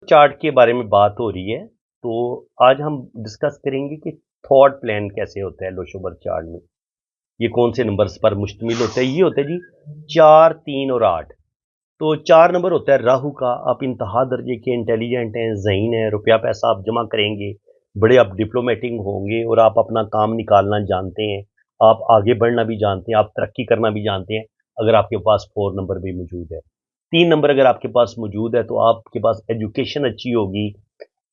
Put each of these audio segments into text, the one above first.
Chart के बारे में बात हो रही है, तो आज हम डिस्कस करेंगे कि थॉट प्लान कैसे होता है लोशोबर चार्ट में। ये कौन से नंबर्स पर मुश्तमिल होता है? ये होता है जी 4, 3 और 8। तो 4 नंबर होता है राहु का। आप इंतहा दर्जे के इंटेलिजेंट हैं, ज़हीन हैं, रुपया पैसा आप जमा करेंगे, बड़े आप डिप्लोमेटिक होंगे और आप अपना काम निकालना जानते हैं, आप आगे बढ़ना भी जानते हैं, आप तरक्की करना भी जानते हैं, अगर आपके पास 4 नंबर भी मौजूद है। 3 नंबर अगर आपके पास मौजूद है तो आपके पास एजुकेशन अच्छी होगी,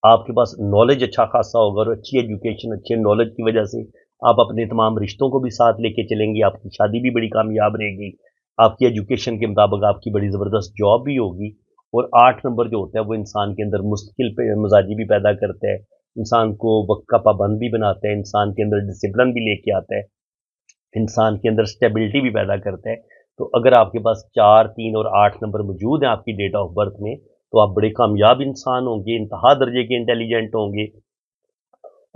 आपके पास नॉलेज अच्छा खासा होगा, और अच्छी एजुकेशन अच्छे नॉलेज की वजह से आप अपने तमाम रिश्तों को भी साथ लेके चलेंगे, आपकी शादी भी बड़ी कामयाब रहेगी, आपकी एजुकेशन के मुताबिक आपकी बड़ी ज़बरदस्त जॉब भी होगी। और 8 नंबर जो होता है वो इंसान के अंदर मुश्किल पे मिजाजी भी पैदा करता है, इंसान को वक्त का पाबंद भी बनाता है, इंसान के अंदर डिसिप्लिन भी लेके आता है, इंसान के अंदर स्टेबिलिटी भी पैदा करता है। तो अगर आपके पास 4, 3 और 8 नंबर मौजूद हैं आपकी डेट ऑफ बर्थ में, तो आप बड़े कामयाब इंसान होंगे, इंतहा दर्जे के इंटेलिजेंट होंगे,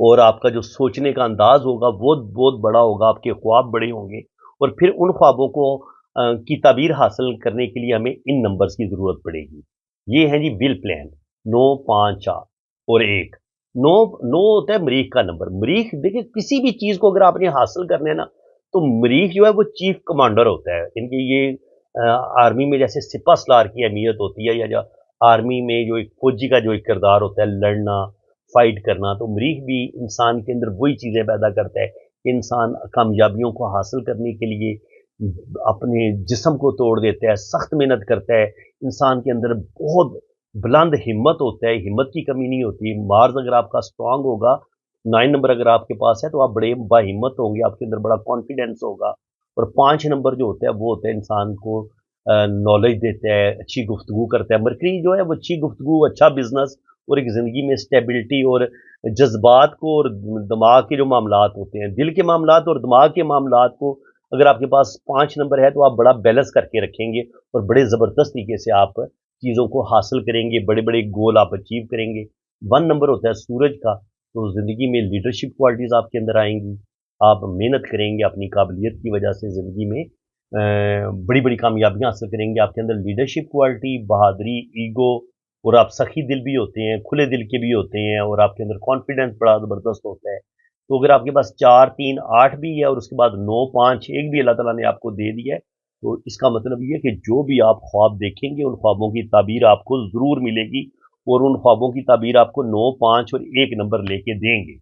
और आपका जो सोचने का अंदाज होगा वो बहुत बड़ा होगा, आपके ख्वाब बड़े होंगे। और फिर उन ख्वाबों को की ताबीर हासिल करने के लिए हमें इन नंबर्स की ज़रूरत पड़ेगी। ये है जी विल प्लान। 9, 5, 4 और 1। 9 9 होता है मरीख का नंबर। मरीख देखिए, किसी भी चीज़ को अगर आपने हासिल करना है ना, तो मरीख जो है वो चीफ कमांडर होता है। इनके ये आर्मी में जैसे सिपह सलार की अहमियत होती है, या जो आर्मी में जो एक फौजी का जो एक किरदार होता है, लड़ना, फाइट करना, तो मरीख भी इंसान के अंदर वही चीज़ें पैदा करता है कि इंसान कामयाबियों को हासिल करने के लिए अपने जिस्म को तोड़ देता है, सख्त मेहनत करता है, इंसान के अंदर बहुत बुलंद हिम्मत होता है, हिम्मत की कमी नहीं होती। मार्स अगर आपका स्ट्रांग होगा, 9 नंबर अगर आपके पास है, तो आप बड़े बाहिम्मत होंगे, आपके अंदर बड़ा कॉन्फिडेंस होगा। और 5 नंबर जो होता है वो होता है इंसान को नॉलेज देता है, अच्छी गुफ्तगू करता है। मरकरी जो है वो अच्छी गुफ्तगू, अच्छा बिजनेस और एक ज़िंदगी में स्टेबिलिटी और जज्बात को और दिमाग के जो मामलात होते हैं, दिल के मामलात और दिमाग के मामलात को अगर आपके पास 5 नंबर है, तो आप बड़ा बैलेंस करके रखेंगे और बड़े ज़बरदस्त तरीके से आप चीज़ों को हासिल करेंगे, बड़े बड़े गोल आप अचीव करेंगे। 1 नंबर होता है सूरज का। तो ज़िंदगी में लीडरशिप क्वालिटीज़ आपके अंदर आएंगी, आप मेहनत करेंगे, अपनी काबिलियत की वजह से ज़िंदगी में बड़ी बड़ी कामयाबियाँ हासिल करेंगे। आपके अंदर लीडरशिप क्वालिटी, बहादुरी, ईगो, और आप सखी दिल भी होते हैं, खुले दिल के भी होते हैं, और आपके अंदर कॉन्फिडेंस बड़ा ज़बरदस्त होता है। तो अगर आपके पास 4, 3, 8 भी है और उसके बाद 9, 5, 1 भी अल्लाह ताला ने आपको दे दिया है, तो इसका मतलब ये है कि जो भी आप ख्वाब देखेंगे, उन ख्वाबों की ताबीर आपको ज़रूर मिलेगी, और उन ख्वाबों की ताबीर आपको 9, 5 और 1 नंबर लेके देंगे।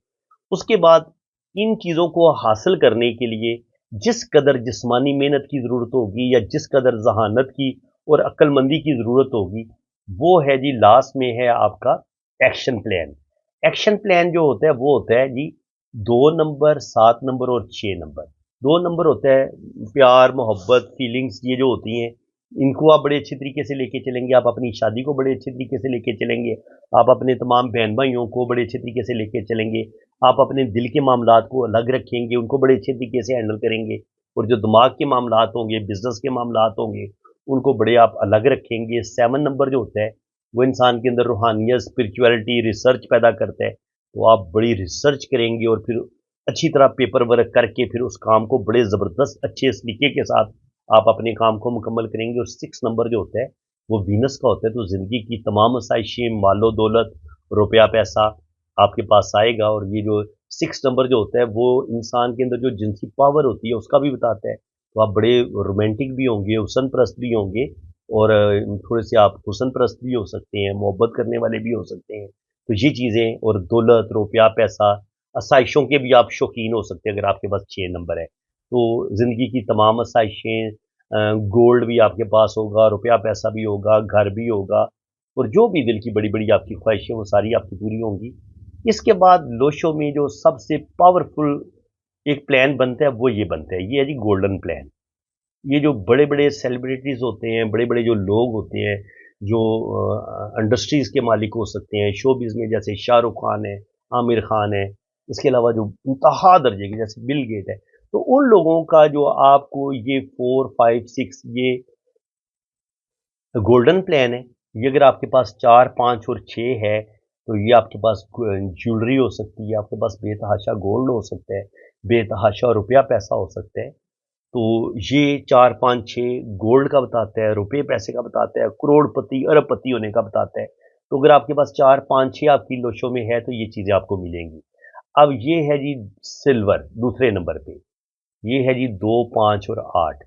उसके बाद इन चीज़ों को हासिल करने के लिए जिस कदर जिस्मानी मेहनत की ज़रूरत होगी, या जिस कदर ज़हानत की और अक्लमंदी की ज़रूरत होगी, वो है जी लास्ट में है आपका एक्शन प्लान। एक्शन प्लान जो होता है वो होता है जी 2 नंबर, 7 नंबर और 6 नंबर। 2 नंबर होता है प्यार, मोहब्बत, फीलिंग्स, ये जो होती हैं, इनको आप बड़े अच्छे तरीके से लेके चलेंगे, आप अपनी शादी को बड़े अच्छे तरीके से लेके चलेंगे, आप अपने तमाम बहन भाइयों को बड़े अच्छे तरीके से लेके चलेंगे, आप अपने दिल के मामलात को अलग रखेंगे, उनको बड़े अच्छे तरीके से हैंडल करेंगे, और जो दिमाग के मामलात होंगे, बिजनेस के मामलात होंगे, उनको बड़े आप अलग रखेंगे। 7 नंबर जो होता है वो इंसान के अंदर रूहानियत, स्पिरिचुअलिटी, रिसर्च पैदा करता है, तो आप बड़ी रिसर्च करेंगे और फिर अच्छी तरह पेपर वर्क करके फिर उस काम को बड़े ज़बरदस्त अच्छे तरीके के साथ आप अपने काम को मुकम्मल करेंगे। और 6 नंबर जो होता है वो वीनस का होता है, तो ज़िंदगी की तमाम आसाइशें, मालो दौलत, रुपया पैसा आपके पास आएगा। और ये जो 6 नंबर जो होता है वो इंसान के अंदर जो जिनसी पावर होती है उसका भी बताता है। तो आप बड़े रोमांटिक भी होंगे, हुसन परस्त भी होंगे, और थोड़े से आप हुसन परस्त भी हो सकते हैं, मोहब्बत करने वाले भी हो सकते हैं। तो ये चीज़ें, और दौलत, रुपया पैसा, आसाइशों के भी आप शौकीन हो सकते हैं अगर आपके पास 6 नंबर है। तो ज़िंदगी की तमाम आसाइशें, गोल्ड भी आपके पास होगा, रुपया पैसा भी होगा, घर भी होगा, और जो भी दिल की बड़ी बड़ी आपकी ख्वाहिशें वो सारी आपकी पूरी होंगी। इसके बाद लोशो में जो सबसे पावरफुल एक प्लान बनता है वो ये बनता है, ये है जी गोल्डन प्लान। ये जो बड़े बड़े सेलिब्रिटीज़ होते हैं, बड़े बड़े जो लोग होते हैं, जो इंडस्ट्रीज़ के मालिक हो सकते हैं, शोबिज़ में, जैसे शाहरुख खान है, आमिर खान है, इसके अलावा जो इंतहा दर्जे के जैसे बिल गेट है, तो उन लोगों का जो आपको ये 4, 5, 6 ये गोल्डन प्लान है, ये अगर आपके पास 4, 5 और 6 है, तो ये आपके पास ज्वेलरी हो सकती है, आपके पास बेतहाशा गोल्ड हो सकता है, बेतहाशा रुपया पैसा हो सकता है। तो ये 4 5 6 गोल्ड का बताता है, रुपये पैसे का बताता है, करोड़पति अरबपति होने का बताता है। तो अगर आपके पास 4 5 6 आपकी लोशो में है तो ये चीज़ें आपको मिलेंगी। अब ये है जी सिल्वर दूसरे नंबर पे, ये है जी 2 5 और 8।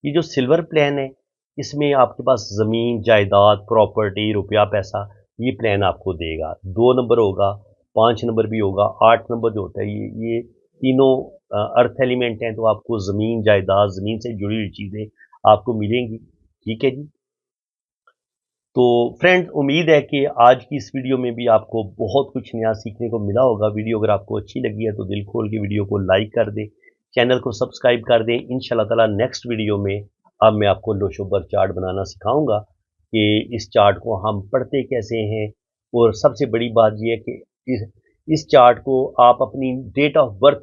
ये जो सिल्वर प्लान है, इसमें आपके पास ज़मीन जायदाद प्रॉपर्टी रुपया पैसा ये प्लान आपको देगा। 2 नंबर होगा, 5 नंबर भी होगा, 8 नंबर जो होता है ये तीनों अर्थ एलिमेंट हैं, तो आपको ज़मीन जायदाद ज़मीन से जुड़ी हुई चीज़ें आपको मिलेंगी। ठीक है जी। तो फ्रेंड्स, उम्मीद है कि आज की इस वीडियो में भी आपको बहुत कुछ नया सीखने को मिला होगा। वीडियो अगर आपको अच्छी लगी है तो दिल खोल के वीडियो को लाइक कर दें, चैनल को सब्सक्राइब कर दें। इंशाल्लाह ताला नेक्स्ट वीडियो में अब मैं आपको लोशोबर चार्ट बनाना सिखाऊंगा कि इस चार्ट को हम पढ़ते कैसे हैं। और सबसे बड़ी बात यह है कि इस चार्ट को आप अपनी डेट ऑफ बर्थ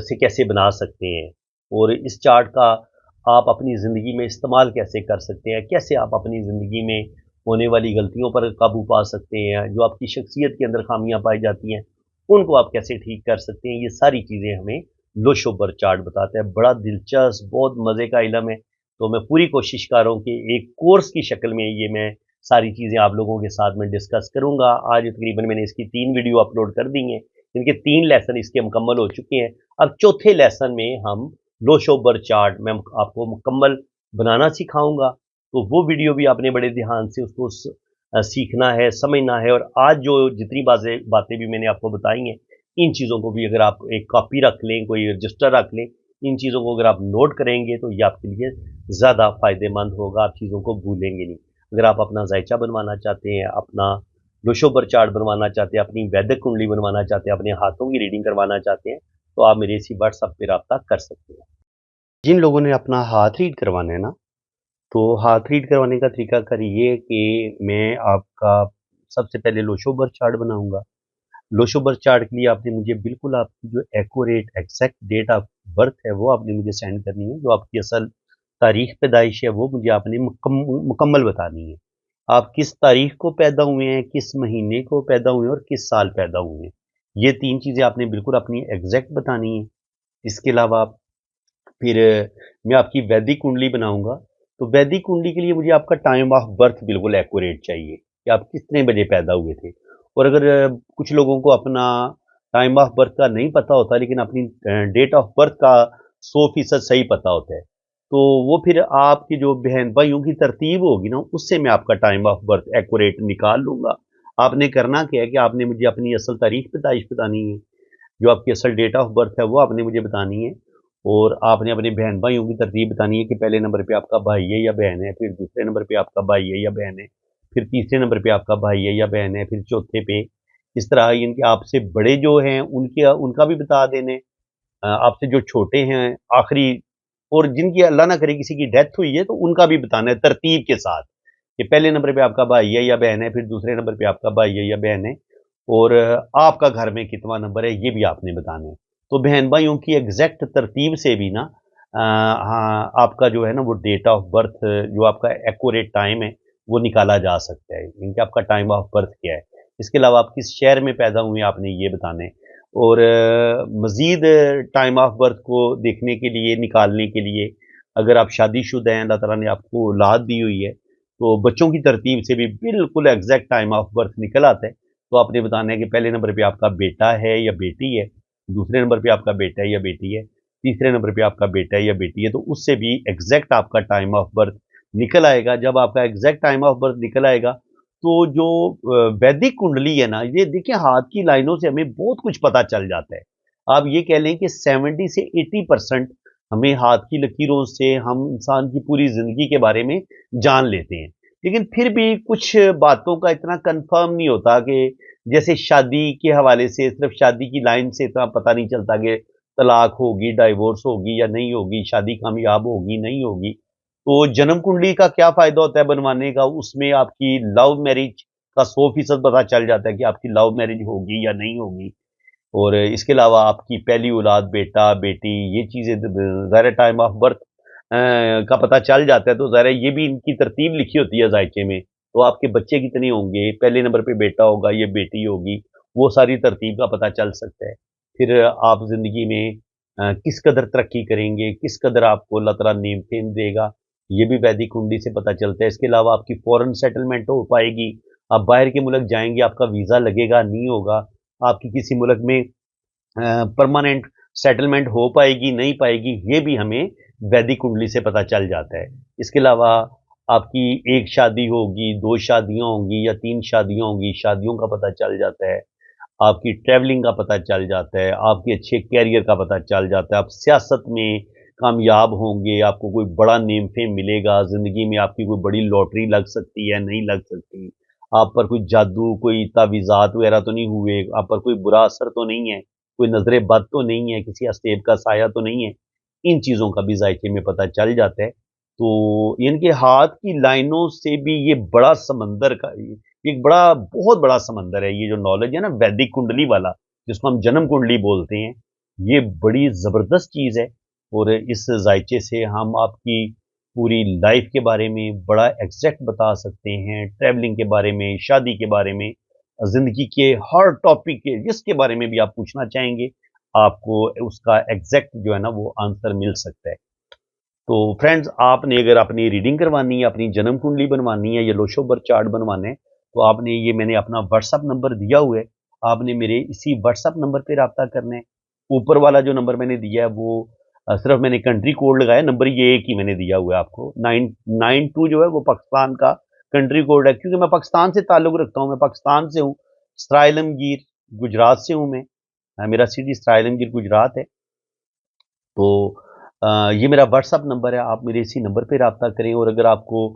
से कैसे बना सकते हैं, और इस चार्ट का आप अपनी ज़िंदगी में इस्तेमाल कैसे कर सकते हैं, कैसे आप अपनी ज़िंदगी में होने वाली गलतियों पर काबू पा सकते हैं, जो आपकी शख्सियत के अंदर खामियां पाई जाती हैं उनको आप कैसे ठीक कर सकते हैं। ये सारी चीज़ें हमें लोशोबर चार्ट बताता है। बड़ा दिलचस्प बहुत मज़े का इलम है। तो मैं पूरी कोशिश कर रहा हूँ कि एक कोर्स की शक्ल में ये मैं सारी चीज़ें आप लोगों के साथ में डिस्कस करूँगा। आज तकरीबन मैंने इसकी 3 वीडियो अपलोड कर दी हैं, इनके 3 लेसन इसके मुकम्मल हो चुके हैं। अब चौथे लेसन में हम लोशोबर चार्ट मैं आपको मुकम्मल बनाना सिखाऊंगा। तो वो वीडियो भी आपने बड़े ध्यान से उसको सीखना है, समझना है। और आज जो जितनी बातें भी मैंने आपको बताई हैं, इन चीज़ों को भी अगर आप एक कॉपी रख लें, कोई रजिस्टर रख लें, इन चीज़ों को अगर आप नोट करेंगे तो ये आपके लिए ज़्यादा फ़ायदेमंद होगा। आप चीज़ों को भूलेंगे नहीं। अगर आप अपना जायचा बनवाना चाहते हैं, अपना लोशोबर चार्ट बनवाना चाहते हैं, अपनी वैदिक कुंडली बनवाना चाहते हैं, अपने हाथों की रीडिंग करवाना चाहते हैं, तो आप मेरे इसी व्हाट्सएप पे रब्ता कर सकते हैं। जिन लोगों ने अपना हाथ रीड करवाना है ना, तो हाथ रीड करवाने का तरीकाकार ये कि मैं आपका सबसे पहले लोशोबर चार्ट बनाऊंगा। लोशोबर चार्ट के लिए आपने मुझे बिल्कुल आपकी जो accurate exact date of birth है वो आपने मुझे सेंड करनी है। जो आपकी असल तारीख पैदाइश है वो मुझे आपने मुकम्मल बतानी है। आप किस तारीख को पैदा हुए हैं, किस महीने को पैदा हुए हैं और किस साल पैदा हुए हैं, ये 3 चीज़ें आपने बिल्कुल अपनी एग्जैक्ट बतानी है। इसके अलावा फिर मैं आपकी वैदिक कुंडली बनाऊंगा। तो वैदिक कुंडली के लिए मुझे आपका टाइम ऑफ बर्थ बिल्कुल एक्यूरेट चाहिए कि आप कितने बजे पैदा हुए थे। और अगर कुछ लोगों को अपना टाइम ऑफ बर्थ का नहीं पता होता लेकिन अपनी डेट ऑफ बर्थ का 100% सही पता होता है, तो वो फिर आपकी जो बहन भाइयों की तरतीब होगी ना, उससे मैं आपका टाइम ऑफ बर्थ एक्यूरेट निकाल लूँगा। आपने करना क्या है कि आपने मुझे अपनी असल तारीख पैदाइश बतानी है, जो आपकी असल डेट ऑफ बर्थ है वो आपने मुझे बतानी है। और आपने अपने बहन भाइयों की तरतीब बतानी है कि पहले नंबर पे आपका भाई है या बहन है, फिर दूसरे नंबर पे आपका भाई है या बहन है, फिर तीसरे नंबर पे आपका भाई है या बहन है, फिर चौथे पे। इस तरह इनके आपसे बड़े जो हैं उनके उनका भी बता देने, आपसे जो छोटे हैं आखिरी, और जिनकी अल्लाह ना करे किसी की डेथ हुई है तो उनका भी बताना है तरतीब के साथ कि पहले नंबर पे आपका भाई है या बहन है, फिर दूसरे नंबर पे आपका भाई है या बहन है, और आपका घर में कितना नंबर है ये भी आपने बताना है। तो बहन भाइयों की एग्जैक्ट तरतीब से भी ना हाँ आपका जो है ना वो डेट ऑफ बर्थ जो आपका एक्यूरेट टाइम है वो निकाला जा सकता है, इनका आपका टाइम ऑफ बर्थ क्या है। इसके अलावा आप किस शहर में पैदा हुए आपने ये बताने। और मज़ीद टाइम ऑफ बर्थ को देखने के लिए निकालने के लिए अगर आप शादीशुदा हैं, अल्लाह ताला ने आपको औलाद दी हुई है, तो बच्चों की तरतीब से भी बिल्कुल एग्जैक्ट टाइम ऑफ बर्थ निकल आता है। तो आपने बताना है कि पहले नंबर पे आपका बेटा है या बेटी है, दूसरे नंबर पे आपका बेटा है या बेटी है, तीसरे नंबर पे आपका बेटा है या बेटी है। तो उससे भी एग्जैक्ट आपका टाइम ऑफ बर्थ निकल आएगा। जब आपका एग्जैक्ट टाइम ऑफ बर्थ निकल आएगा तो जो वैदिक कुंडली है ना, ये देखिए हाथ की लाइनों से हमें बहुत कुछ पता चल जाता है। आप ये कह लें कि 70 से 80% हमें हाथ की लकीरों से हम इंसान की पूरी ज़िंदगी के बारे में जान लेते हैं। लेकिन फिर भी कुछ बातों का इतना कन्फर्म नहीं होता कि जैसे शादी के हवाले से सिर्फ शादी की लाइन से इतना पता नहीं चलता कि तलाक होगी, डाइवोर्स होगी या नहीं होगी, शादी कामयाब होगी, नहीं होगी। तो जन्म कुंडली का क्या फ़ायदा होता है बनवाने का, उसमें आपकी लव मैरिज का 100% पता चल जाता है कि आपकी लव मैरिज होगी या नहीं होगी। और इसके अलावा आपकी पहली औलाद बेटा, बेटी, ये चीज़ें ज़ाहिर टाइम ऑफ बर्थ का पता चल जाता है। तो ज़ाहिर ये भी इनकी तरतीब लिखी होती है ज़ायचे में। तो आपके बच्चे कितने होंगे, पहले नंबर पे बेटा होगा या बेटी होगी, वो सारी तरतीब का पता चल सकता है। फिर आप ज़िंदगी में किस कदर तरक्की करेंगे, किस कदर आपको अल्लाह ताला नेम फेम देगा, ये भी वैदिक कुंडली से पता चलता है। इसके अलावा आपकी फ़ॉरेन सेटलमेंट हो पाएगी, आप बाहर के मुल्क जाएँगे, आपका वीज़ा लगेगा, नहीं होगा, आपकी किसी मुल्क में परमानेंट सेटलमेंट हो पाएगी, नहीं पाएगी, ये भी हमें वैदिक कुंडली से पता चल जाता है। इसके अलावा आपकी 1 शादी होगी, 2 शादियाँ होंगी या 3 शादियाँ होंगी, शादियों का पता चल जाता है। आपकी ट्रैवलिंग का पता चल जाता है, आपके अच्छे कैरियर का पता चल जाता है, आप सियासत में कामयाब होंगे, आपको कोई बड़ा नेम फेम मिलेगा, ज़िंदगी में आपकी कोई बड़ी लॉटरी लग सकती है, नहीं लग सकती। आप पर कोई जादू, कोई तावीज़ात वगैरह तो नहीं हुए, आप पर कोई बुरा असर तो नहीं है, कोई नज़र बद तो नहीं है, किसी हस्तेब का साया तो नहीं है। इन चीज़ों का भी ज़ायके में पता चल जाता है। तो इनके हाथ की लाइनों से भी ये बड़ा समंदर का एक बड़ा बहुत बड़ा समंदर है, ये जो नॉलेज है ना वैदिक कुंडली वाला, जिसको हम जन्म कुंडली बोलते हैं, ये बड़ी ज़बरदस्त चीज़ है। और इस जायचे से हम आपकी पूरी लाइफ के बारे में बड़ा एग्जैक्ट बता सकते हैं, ट्रैवलिंग के बारे में, शादी के बारे में, ज़िंदगी के हर टॉपिक के जिसके बारे में भी आप पूछना चाहेंगे, आपको उसका एग्जैक्ट जो है ना वो आंसर मिल सकता है। तो फ्रेंड्स, आपने अगर अपनी रीडिंग करवानी है, अपनी जन्म कुंडली बनवानी है या लोशो बर्थ चार्ट बनवाना है, तो आपने ये मैंने अपना व्हाट्सअप नंबर दिया हुआ है, आपने मेरे इसी व्हाट्सअप नंबर पे रब्ता करना है। ऊपर वाला जो नंबर मैंने दिया है वो सिर्फ मैंने कंट्री कोड लगाया, नंबर ये एक ही मैंने दिया हुआ है आपको। 992 जो है वो पाकिस्तान का कंट्री कोड है, क्योंकि मैं पाकिस्तान से ताल्लुक़ रखता हूँ, मैं पाकिस्तान से हूँ, सराय आलमगीर गुजरात से हूँ मैं। मेरा सिटी सराय आलमगीर गुजरात है। तो ये मेरा व्हाट्सअप नंबर है, आप मेरे इसी नंबर पे रब्ता करें। और अगर आपको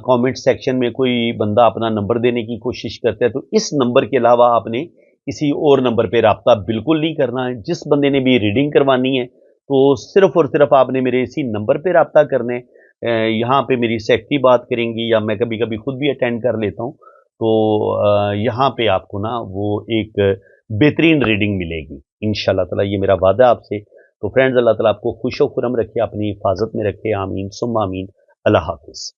कमेंट सेक्शन में कोई बंदा अपना नंबर देने की कोशिश करता है, तो इस नंबर के अलावा आपने किसी और नंबर पे रब्ता बिल्कुल नहीं करना है। जिस बंदे ने भी रीडिंग करवानी है, तो सिर्फ़ और सिर्फ़ आपने मेरे इसी नंबर पे रब्ता करना है। यहाँ पे मेरी सेक्रेटरी बात करेंगी या मैं कभी-कभी खुद भी अटेंड कर लेता हूँ। तो यहाँ पे आपको ना वो एक बेहतरीन रीडिंग मिलेगी इंशाल्लाह ताला, ये मेरा वादा है आपसे। तो फ्रेंड्स, अल्लाह ताला आपको खुश व खुरम रखे, अपनी हिफाजत में रखे। आमीन सुम्मा आमीन। अल्लाह हाफ़िज़।